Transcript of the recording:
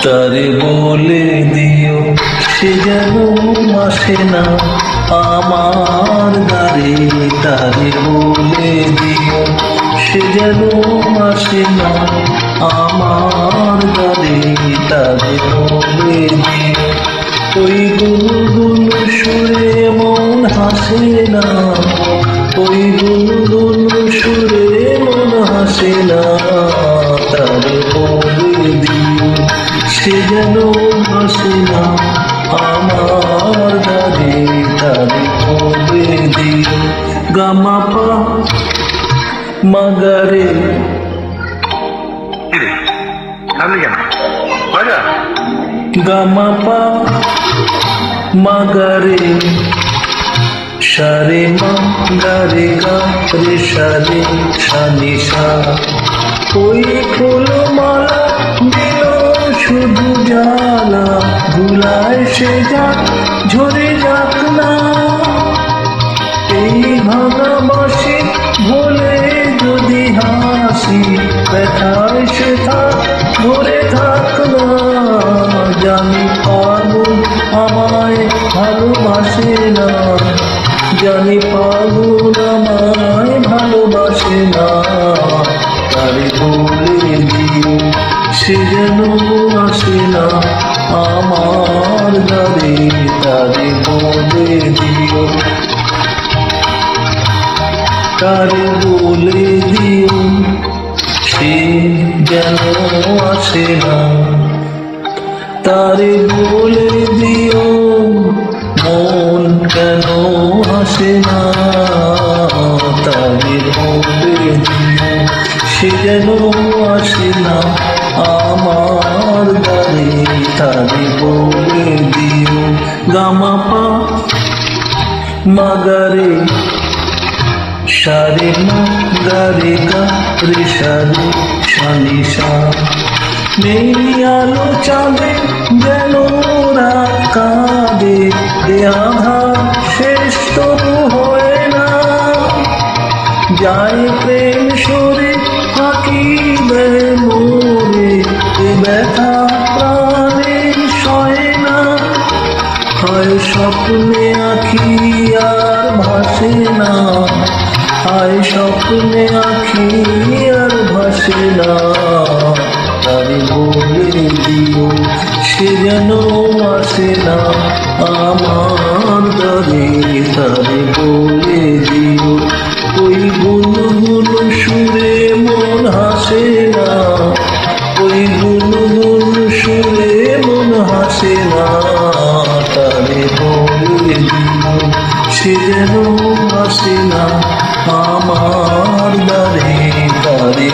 তারে বলে দিও সে যেন আসে না আমার দ্বারে। তারে বলে দিও সে যেন আসে না আমার দ্বারে। তারে বলে দিও ওই গুনগুন সুরে মন হাসে না, ওই গুনগুন সুরে মন হাসে না। তারে বলে দিও সে যেন আসে না আমার দ্বারে। তারে বলে দিও গামা পা মাগারে। গামা পা মাগারে সারে মা গারে গা রে সারে সানি সা। ওই ফুল মালা দিল শুধু জ্বালা, ভুলায় সে যাক ঝরে যাক না। এই ভাঙা বাঁশি ভোলে যদি হাসি, ব্যথায় সে থাক ধরে থাক না। জানি পাগল আমায় ভালোবাসে না, জানি পাগল আমায় ভালোবাসে না। তারে বলে দিও সে যেন আসে না আমার দ্বারে। তারে বলে দিও, তারে বলে দিও সে যেন আসে না। তারে বলে দিও মন কেন আসে না। তারে বলে দিও সে যেন আসে না আমার দ্বারে। তারে বলে দিও গামা পা মাগারে সারে মা গারে গা রে সারে সানি সা। নেই আলো চাঁদে যেন রাত কাঁদে, দেহাধার শেষ তবু হয় না। যায় প্রেম সরে ফাঁকি দেয় মোরে, এ ব্যথা প্রাণে সয় না। হয় স্বপ্নে আঁখি আর ভাসে না, হয় স্বপ্নে আঁখি আর ভাসে না। তারে বলে দিও সে যেন আসে না আমার দ্বারে। তারে বলে দিও ওই গুনগুন সুরে মন হাসে না, ওই গুনগুন সুরে মন হাসে না। তারে বলে দিও সে যেন আসে না আমার দ্বারে। তারে